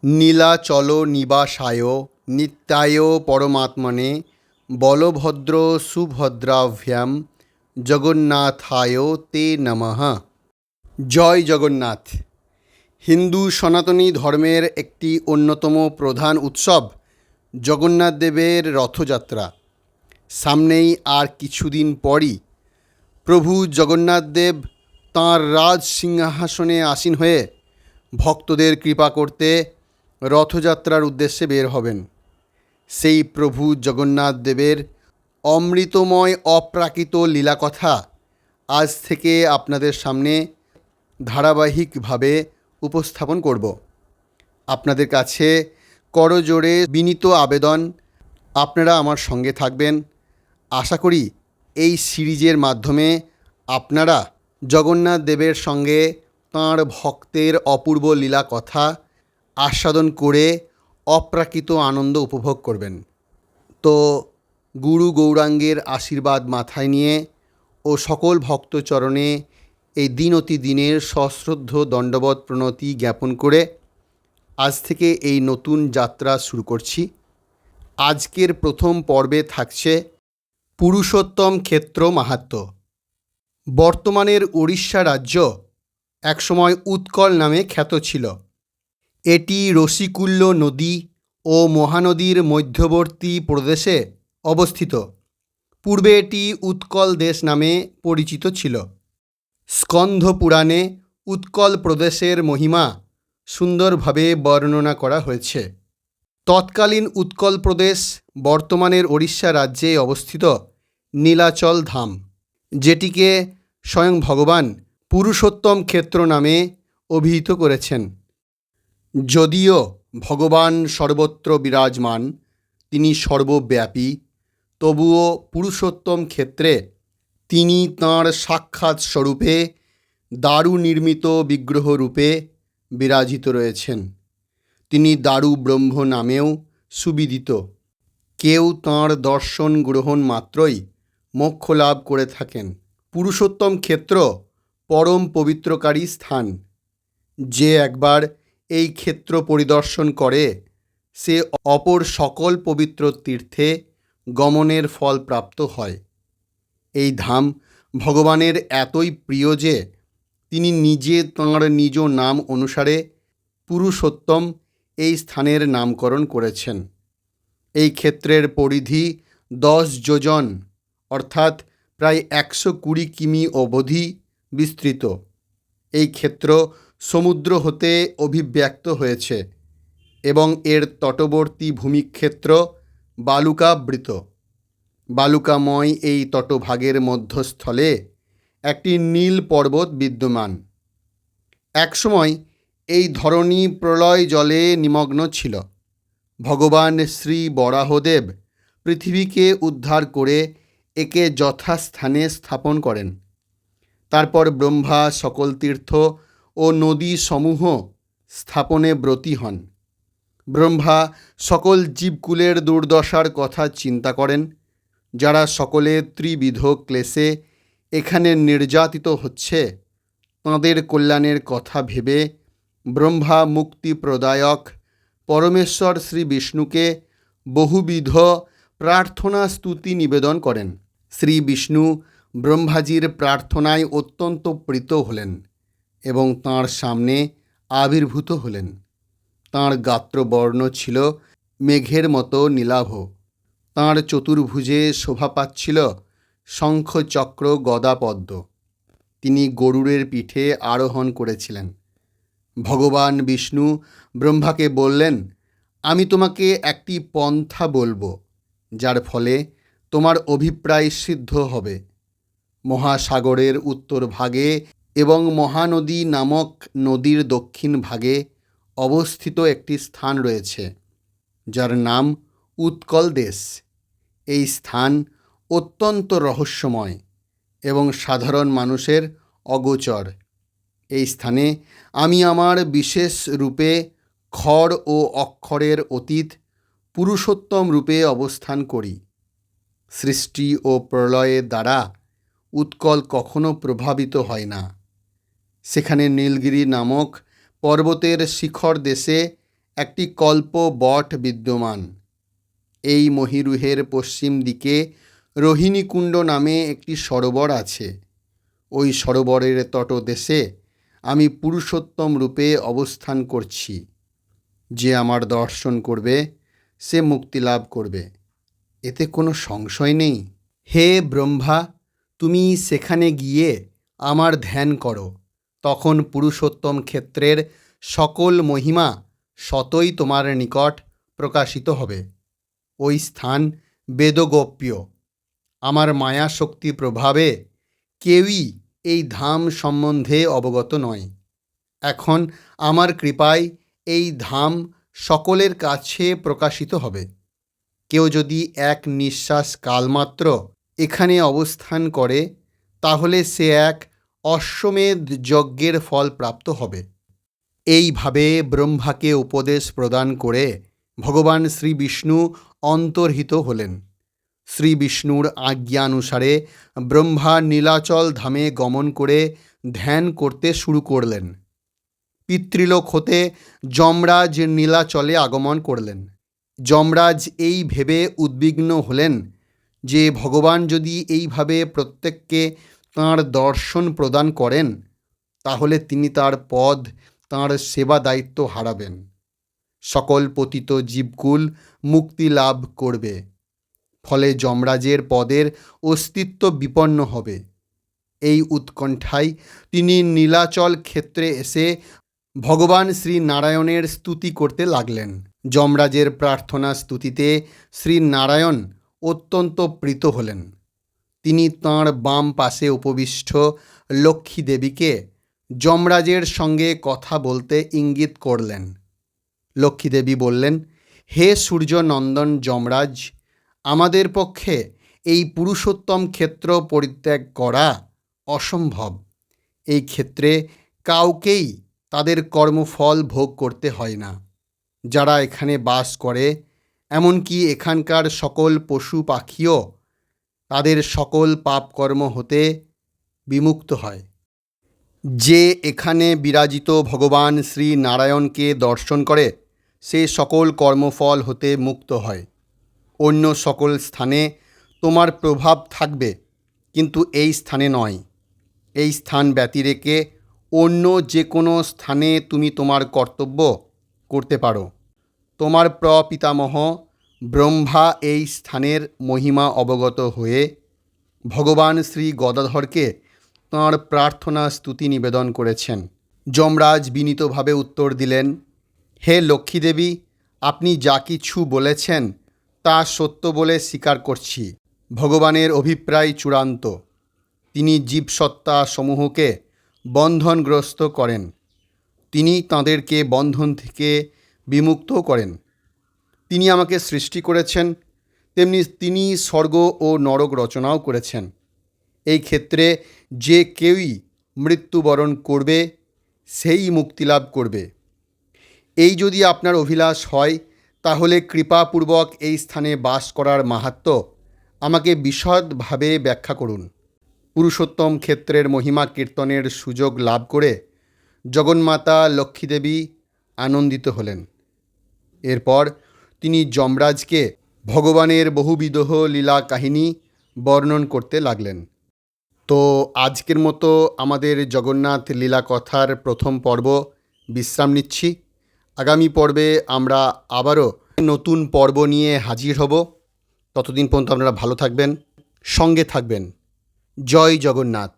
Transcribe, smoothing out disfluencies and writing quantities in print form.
নীলাচল নিবাসায় নিত্যায় পরমাত্মনে বলভদ্র সুভদ্রাভ্যাম জগন্নাথায় তে নমঃ। জয় জগন্নাথ। হিন্দু সনাতনী ধর্মের একটি অন্যতম প্রধান উৎসব জগন্নাথ দেবের রথযাত্রা। সামনেই আর কিছুদিন পরই প্রভু জগন্নাথ দেব তাঁর রাজ সিংহাসনে আসীন হয়ে ভক্তদের কৃপা করতে রথযাত্রার উদ্দেশ্যে বের হবেন। সেই প্রভু জগন্নাথ দেবের অমৃতময় অপ্রাকৃত লীলাকথা আজ থেকে আপনাদের সামনে ধারাবাহিকভাবে উপস্থাপন করব। আপনাদের কাছে করজোড়ে বিনীত আবেদন, আপনারা আমার সঙ্গে থাকবেন। আশা করি এই সিরিজের মাধ্যমে আপনারা জগন্নাথ দেবের সঙ্গে তাঁর ভক্তের অপূর্ব লীলা কথা আস্বাদন করে অপ্রাকৃত আনন্দ উপভোগ করবেন। তো গুরু গৌরাঙ্গের আশীর্বাদ মাথায় নিয়ে ও সকল ভক্তচরণে এই দিন অতি দিনের সশ্রদ্ধ দণ্ডবত প্রণতি জ্ঞাপন করে আজ থেকে এই নতুন যাত্রা শুরু করছি। আজকের প্রথম পর্বে থাকছে পুরুষোত্তম ক্ষেত্র মাহাত্ম্য। বর্তমানের উড়িষ্যা রাজ্য একসময় উৎকল নামে খ্যাত ছিল। এটি রসিকুল্য নদী ও মহানদীর মধ্যবর্তী প্রদেশে অবস্থিত। পূর্বে এটি উৎকল দেশ নামে পরিচিত ছিল। স্কন্ধ পুরাণে উৎকল প্রদেশের মহিমা সুন্দরভাবে বর্ণনা করা হয়েছে। তৎকালীন উৎকল প্রদেশ বর্তমানের ওড়িশা রাজ্যে অবস্থিত নীলাচল ধাম, যেটিকে স্বয়ং ভগবান পুরুষোত্তম ক্ষেত্র নামে অভিহিত করেছেন। যদিও ভগবান সর্বত্র বিরাজমান, তিনি সর্বব্যাপী, তবুও পুরুষোত্তম ক্ষেত্রে তিনি তাঁর সাক্ষাৎ স্বরূপে দারু নির্মিত বিগ্রহ রূপে বিরাজিত রয়েছেন। তিনি দারু ব্রহ্ম নামেও সুবিদিত। কেউ তাঁর দর্শন গ্রহণ মাত্রই মোক্ষ লাভ করে থাকেন। পুরুষোত্তম ক্ষেত্র পরম পবিত্রকারী স্থান। যে একবার এই ক্ষেত্র পরিদর্শন করে সে অপর সকল পবিত্র তীর্থে গমনের ফল প্রাপ্ত হয়। এই ধাম ভগবানের এতই প্রিয় যে তিনি নিজে তাঁর নিজ নাম অনুসারে পুরুষোত্তম এই স্থানের নামকরণ করেছেন। এই ক্ষেত্রের পরিধি 10 যোজন অর্থাৎ প্রায় 120 কিমি অবধি বিস্তৃত। এই ক্ষেত্র সমুদ্র হতে অভিব্যক্ত হয়েছে এবং এর তটবর্তী ভূমিক্ষেত্র বালুকাবৃত। বালুকাময় এই তটভাগের মধ্যস্থলে একটি নীল পর্বত বিদ্যমান। একসময় এই ধরণী প্রলয় জলে নিমগ্ন ছিল। ভগবান শ্রী বরাহদেব পৃথিবীকে উদ্ধার করে একে যথাস্থানে স্থাপন করেন। তারপর ব্রহ্মা সকল তীর্থ ও নদী সমূহ স্থাপনে ব্রতী হন। ব্রহ্মা সকল জীবকুলের দুর্দশার কথা চিন্তা করেন, যারা সকলে ত্রিবিধ ক্লেশে এখানে নির্যাতিত হচ্ছে। তাঁদের কল্যাণের কথা ভেবে ব্রহ্মা মুক্তি প্রদায়ক পরমেশ্বর শ্রী বিষ্ণুকে বহুবিধ প্রার্থনা স্তুতি নিবেদন করেন। শ্রী বিষ্ণু ব্রহ্মাজির প্রার্থনায় অত্যন্ত প্রীত হলেন এবং তাঁর সামনে আবির্ভূত হলেন। তাঁর গাত্রবর্ণ ছিল মেঘের মতো নীলাভ। তাঁর চতুর্ভুজে শোভা পাচ্ছিল শঙ্খ চক্র গদা পদ্ম। তিনি গরুড়ের পিঠে আরোহণ করেছিলেন। ভগবান বিষ্ণু ব্রহ্মাকে বললেন, আমি তোমাকে একটি পন্থা বলবো, যার ফলে তোমার অভিপ্রায় সিদ্ধ হবে। মহাসাগরের উত্তর ভাগে এবং মহানদী নামক নদীর দক্ষিণ ভাগে অবস্থিত একটি স্থান রয়েছে, যার নাম উৎকল দেশ। এই স্থান অত্যন্ত রহস্যময় এবং সাধারণ মানুষের অগোচর। এই স্থানে আমি আমার বিশেষ রূপে ক্ষর ও অক্ষরের অতীত পুরুষোত্তম রূপে অবস্থান করি। সৃষ্টি ও প্রলয়ের দ্বারা উৎকল কখনো প্রভাবিত হয় না। সেখানে নীলগিরি নামক পর্বতের শিখর দেশে একটি কল্প বট বিদ্যমান। এই মহীরুহের পশ্চিম দিকে রোহিণীকুণ্ড নামে একটি সরোবর আছে। ওই সরোবরের তটদেশে আমি পুরুষোত্তম রূপে অবস্থান করছি। যে আমার দর্শন করবে সে মুক্তি লাভ করবে, এতে কোনো সংশয় নেই। হে ব্রহ্মা, তুমি সেখানে গিয়ে আমার ধ্যান করো, তখন পুরুষোত্তম ক্ষেত্রের সকল মহিমা সতই তোমার নিকট প্রকাশিত হবে। ওই স্থান বেদগোপ্য। আমার মায়া শক্তি প্রভাবে কেউই এই ধাম সম্বন্ধে অবগত নয়। এখন আমার কৃপায় এই ধাম সকলের কাছে প্রকাশিত হবে। কেউ যদি এক নিঃশ্বাস কালমাত্র এখানে অবস্থান করে তাহলে সে এক অশ্বমেধ যজ্ঞের ফল প্রাপ্ত হবে। এইভাবে ব্রহ্মাকে উপদেশ প্রদান করে ভগবান শ্রী বিষ্ণু অন্তর্হিত হলেন। শ্রী বিষ্ণুর আজ্ঞানুসারে ব্রহ্মা নীলাচল ধামে গমন করে ধ্যান করতে শুরু করলেন। পিতৃলোক হতে যমরাজ নীলাচলে আগমন করলেন। যমরাজ এই ভেবে উদ্বিগ্ন হলেন যে ভগবান যদি এইভাবে প্রত্যেককে তাঁর দর্শন প্রদান করেন তাহলে তিনি তাঁর পদ, তাঁর সেবা দায়িত্ব হারাবেন। সকল পতিত জীবকুল মুক্তি লাভ করবে, ফলে যমরাজের পদের অস্তিত্ব বিপন্ন হবে। এই উৎকণ্ঠায় তিনি নীলাচল ক্ষেত্রে এসে ভগবান শ্রী নারায়ণের স্তুতি করতে লাগলেন। যমরাজের প্রার্থনা স্তুতিতে শ্রী নারায়ণ অত্যন্ত প্রীত হলেন। তিনি তাঁর বাম পাশে উপবিষ্ট লক্ষ্মী দেবীকে যমরাজের সঙ্গে কথা বলতে ইঙ্গিত করলেন। লক্ষ্মী দেবী বললেন, হে সূর্য নন্দন যমরাজ, আমাদের পক্ষে এই পুরুষোত্তম ক্ষেত্র পরিত্যাগ করা অসম্ভব। এই ক্ষেত্রে কাউকেই তাদের কর্মফল ভোগ করতে হয় না। যারা এখানে বাস করে, এমনকি এখানকার সকল পশু পাখিও তাদের সকল পাপকর্ম হতে বিমুক্ত হয়। যে এখানে বিরাজিত ভগবান শ্রী নারায়ণকে দর্শন করে সে সকল কর্মফল হতে মুক্ত হয়। অন্য সকল স্থানে তোমার প্রভাব থাকবে, কিন্তু এই স্থানে নয়। এই স্থান ব্যতিরেকে অন্য যে কোনো স্থানে তুমি তোমার কর্তব্য করতে পারো। তোমার প্রপিতামহ ব্রহ্মা এই স্থানের মহিমা অবগত হয়ে ভগবান শ্রী গদাধরকে তাঁর প্রার্থনা স্তুতি নিবেদন করেছেন। যমরাজ বিনীতভাবে উত্তর দিলেন, হে লক্ষ্মীদেবী, আপনি যা কিছু বলেছেন তা সত্য বলে স্বীকার করছি। ভগবানের অভিপ্রায় চূড়ান্ত। তিনি জীবসত্তা সমূহকে বন্ধনগ্রস্ত করেন। তিনি তাঁদেরকে বন্ধন থেকে বিমুক্ত করেন। তিনি আমাকে সৃষ্টি করেছেন, তেমনি তিনি স্বর্গ ও নরক রচনাও করেছেন। এই ক্ষেত্রে যে কেউই মৃত্যুবরণ করবে সেই মুক্তিলাভ করবে। এই যদি আপনার অভিলাষ হয় তাহলে কৃপাপূর্বক এই স্থানে বাস করার মাহাত্ম্য আমাকে বিশদভাবে ব্যাখ্যা করুন। পুরুষোত্তম ক্ষেত্রের মহিমা কীর্তনের সুযোগ লাভ করে জগন্মাতা লক্ষ্মীদেবী আনন্দিত হলেন। এরপর তিনি যমরাজকে ভগবানের বহুবিধ লীলা কাহিনী বর্ণন করতে লাগলেন। তো আজকের মতো আমাদের জগন্নাথ লীলা কথার প্রথম পর্ব বিশ্রাম নিচ্ছি। আগামী পর্বে আমরা আবারও নতুন পর্ব নিয়ে হাজির হব। ততদিন পর্যন্ত আপনারা ভালো থাকবেন, সঙ্গে থাকবেন। জয় জগন্নাথ।